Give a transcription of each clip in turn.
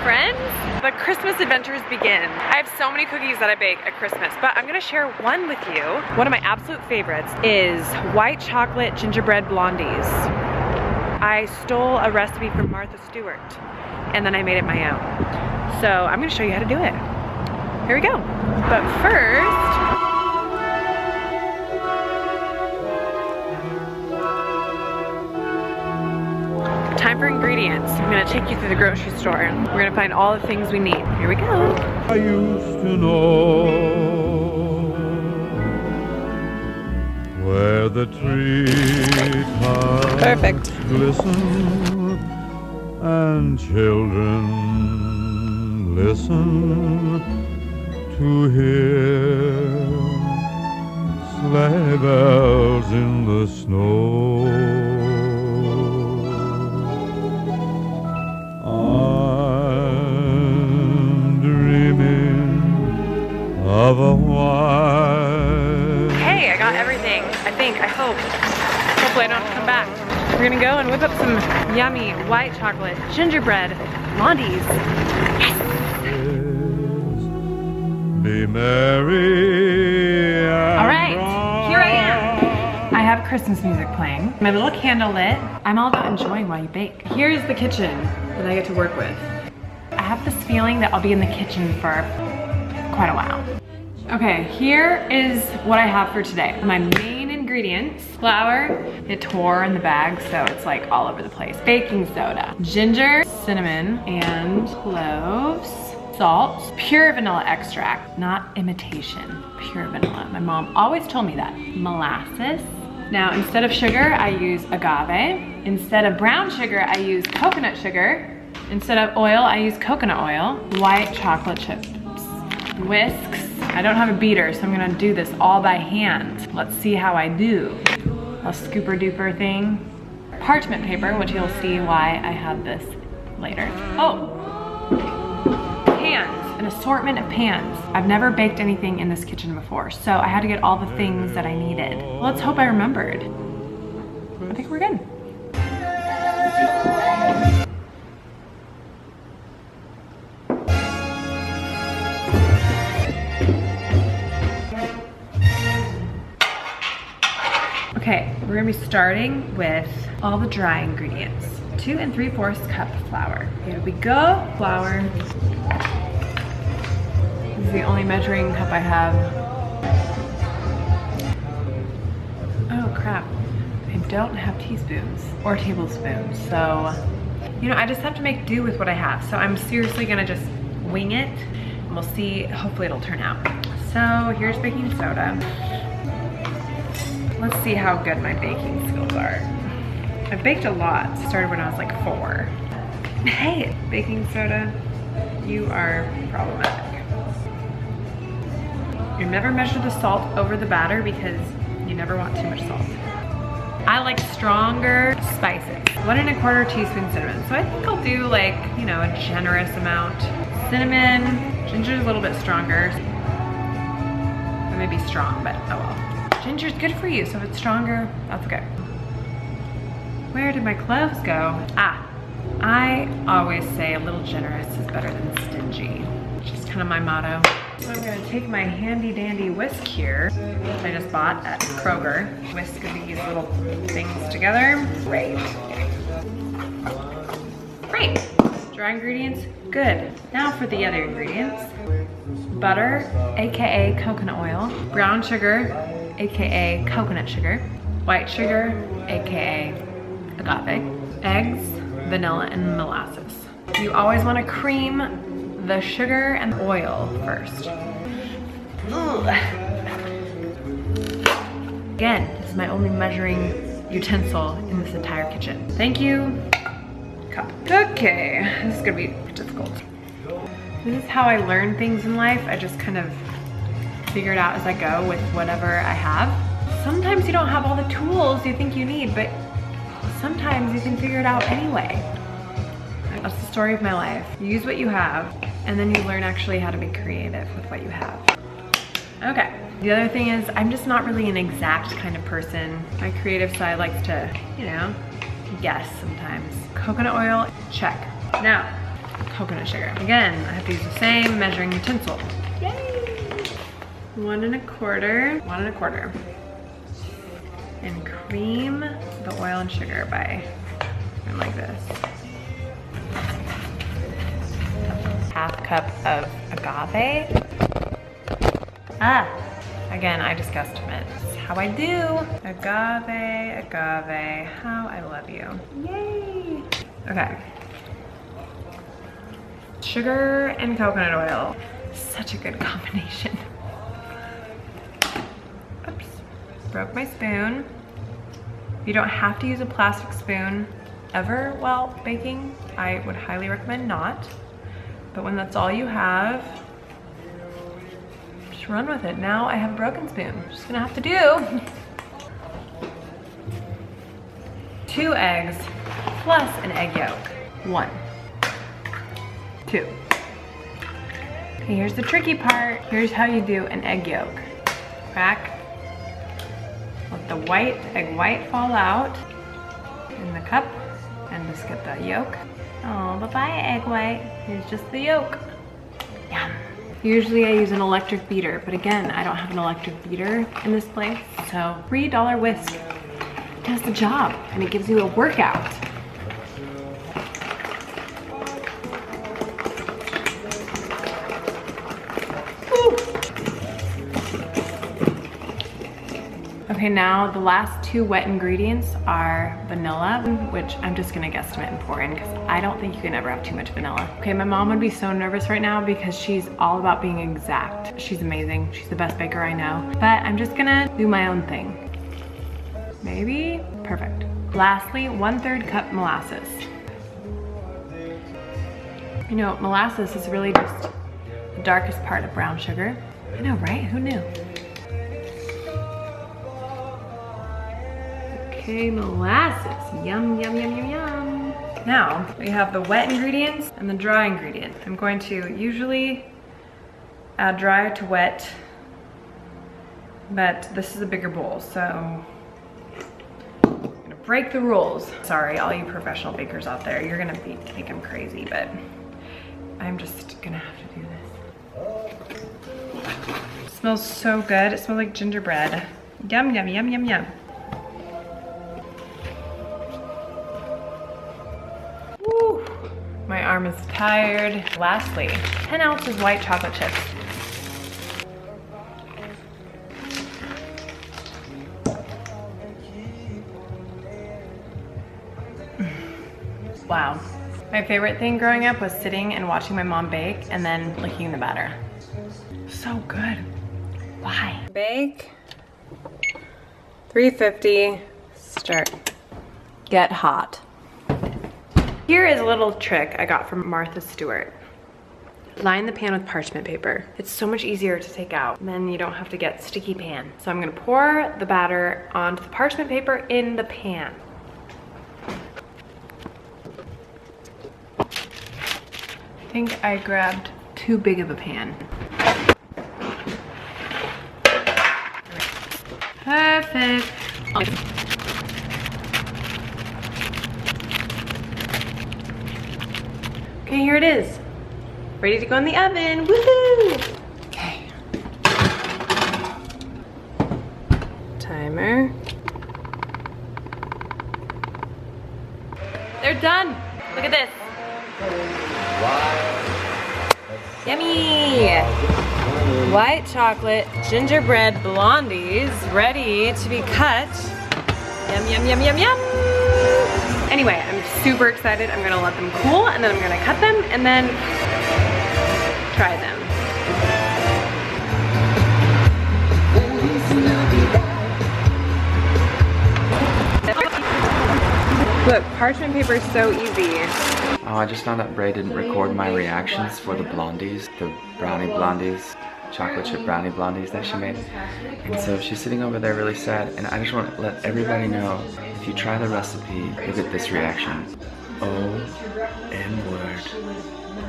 friends. The Christmas adventures begin. I have so many cookies that I bake at Christmas, but I'm gonna share one with you. One of my absolute favorites is white chocolate gingerbread blondies. I stole a recipe from Martha Stewart and then I made it my own. So I'm gonna show you how to do it. Here we go. But first, time for ingredients. I'm gonna take you through the grocery store and we're gonna find all the things we need. Here we go. I used to know where the treetops Perfect. glisten and children listen to hear sleigh bells in the snow. I'm dreaming of a white. Hey, I got everything. I think, I hope. Hopefully I don't have to come back. We're gonna go and whip up some yummy white chocolate gingerbread blondies. Be merry. All right, here I am. I have Christmas music playing. My little candle lit. I'm all about enjoying while you bake. Here's the kitchen that I get to work with. I have this feeling that I'll be in the kitchen for quite a while. Okay, here is what I have for today. My main ingredients: flour. It tore in the bag, so it's like all over the place. Baking soda, ginger, cinnamon, and cloves. Salt, pure vanilla extract, not imitation, pure vanilla. My mom always told me that. Molasses. Now, instead of sugar, I use agave. Instead of brown sugar, I use coconut sugar. Instead of oil, I use coconut oil. White chocolate chips. Whisks. I don't have a beater, so I'm gonna do this all by hand. Let's see how I do. A scooper duper thing. Parchment paper, which you'll see why I have this later. Oh! Pans, an assortment of pans. I've never baked anything in this kitchen before, so I had to get all the things that I needed. Let's hope I remembered. I think we're good. Okay, we're gonna be starting with all the dry ingredients. 2 3/4 cup flour. Here we go. Flour. This is the only measuring cup I have. Oh crap. I don't have teaspoons or tablespoons. So, you know, I just have to make do with what I have. So I'm seriously gonna just wing it and we'll see, hopefully it'll turn out. So here's baking soda. Let's see how good my baking skills are. I've baked a lot. Started when I was like 4. Hey, baking soda, you are problematic. You never measure the salt over the batter because you never want too much salt. I like stronger spices. 1 1/4 teaspoon cinnamon. So I think I'll do like, you know, a generous amount. Cinnamon, ginger's a little bit stronger. It may be strong, but oh well. Ginger's good for you, so if it's stronger, that's okay. Where did my cloves go? Ah, I always say a little generous is better than stingy. Just kind of my motto. So I'm gonna take my handy dandy whisk here, which I just bought at Kroger. Whisk these little things together. Great. Great. Dry ingredients, good. Now for the other ingredients. Butter, AKA coconut oil. Brown sugar, AKA coconut sugar. White sugar, AKA agave. Eggs, vanilla, and molasses. You always want to cream the sugar and oil first. Ugh. Again, this is my only measuring utensil in this entire kitchen. Thank you, cup. Okay, this is gonna be difficult. This is how I learn things in life. I just kind of figure it out as I go with whatever I have. Sometimes you don't have all the tools you think you need, but sometimes you can figure it out anyway. That's the story of my life. You use what you have, and then you learn actually how to be creative with what you have. Okay, the other thing is I'm just not really an exact kind of person. My creative side likes to, you know, guess sometimes. Coconut oil, check. Now, coconut sugar. Again, I have to use the same measuring utensil. Yay! 1 1/4. 1 1/4. And cream the oil and sugar by going like this. 1/2 cup of agave. Again, I just guesstimate. This is how I do. Agave, agave, how I love you. Yay! Okay. Sugar and coconut oil. Such a good combination. Oops, broke my spoon. You don't have to use a plastic spoon ever while baking. I would highly recommend not. But when that's all you have, just run with it. Now I have a broken spoon. I'm just gonna have to do 2 eggs plus an egg yolk. 1, 2. Okay, here's the tricky part. Here's how you do an egg yolk. Crack. Let the egg white fall out in the cup and just get the yolk. Oh, bye-bye egg white. Here's just the yolk. Yum. Usually I use an electric beater, but again, I don't have an electric beater in this place, so $3 whisk does the job, and it gives you a workout. Okay, now the last 2 wet ingredients are vanilla, which I'm just gonna guesstimate and pour in because I don't think you can ever have too much vanilla. Okay, my mom would be so nervous right now because she's all about being exact. She's amazing, she's the best baker I know, but I'm just gonna do my own thing. Maybe? Perfect. Lastly, 1/3 cup molasses. You know, molasses is really just the darkest part of brown sugar. I know, right? Who knew? Okay, molasses. Yum, yum, yum, yum, yum. Now, we have the wet ingredients and the dry ingredients. I'm going to usually add dry to wet, but this is a bigger bowl, so I'm gonna break the rules. Sorry, all you professional bakers out there, you're gonna think I'm crazy, but I'm just gonna have to do this. It smells so good. It smells like gingerbread. Yum, yum, yum, yum, yum. My arm is tired. Lastly, 10 ounces white chocolate chips. Wow. My favorite thing growing up was sitting and watching my mom bake and then licking the batter. So good. Why? Bake. 350. Start. Get hot. Here is a little trick I got from Martha Stewart. Line the pan with parchment paper. It's so much easier to take out, and then you don't have to get sticky pan. So I'm gonna pour the batter onto the parchment paper in the pan. I think I grabbed too big of a pan. Perfect. Okay, here it is. Ready to go in the oven, woohoo! Okay. Timer. They're done. Look at this. Yummy! White chocolate gingerbread blondies ready to be cut. Yum, yum, yum, yum, yum. Anyway, I'm super excited. I'm gonna let them cool and then I'm gonna cut them and then try them. Look, parchment paper is so easy. Oh, I just found out Brey didn't record my reactions for the blondies, the brownie blondies, chocolate chip brownie blondies that she made. And so she's sitting over there really sad, and I just want to let everybody know, if you try the recipe, look at this reaction. Oh, N-word.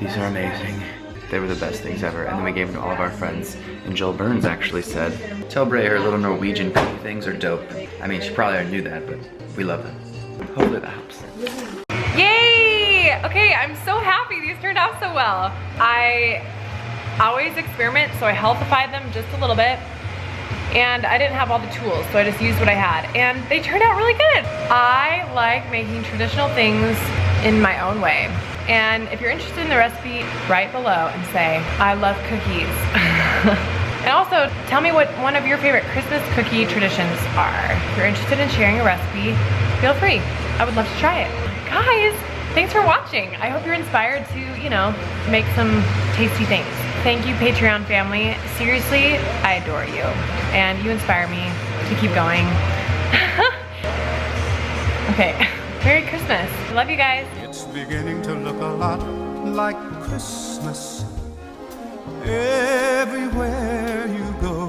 These are amazing. They were the best things ever. And then we gave them to all of our friends. And Joel Burns actually said, tell Brey her little Norwegian cookie things are dope. I mean, she probably already knew that, but we love them. Hopefully that helps. Yay! Okay, I'm so happy these turned out so well. I always experiment, so I healthified them just a little bit. And I didn't have all the tools, so I just used what I had. And they turned out really good. I like making traditional things in my own way. And if you're interested in the recipe, write below and say, I love cookies. And also, tell me what one of your favorite Christmas cookie traditions are. If you're interested in sharing a recipe, feel free. I would love to try it. Guys, thanks for watching. I hope you're inspired to, you know, make some tasty things. Thank you, Patreon family. Seriously, I adore you. And you inspire me to keep going. Okay, Merry Christmas. Love you guys. It's beginning to look a lot like Christmas everywhere you go.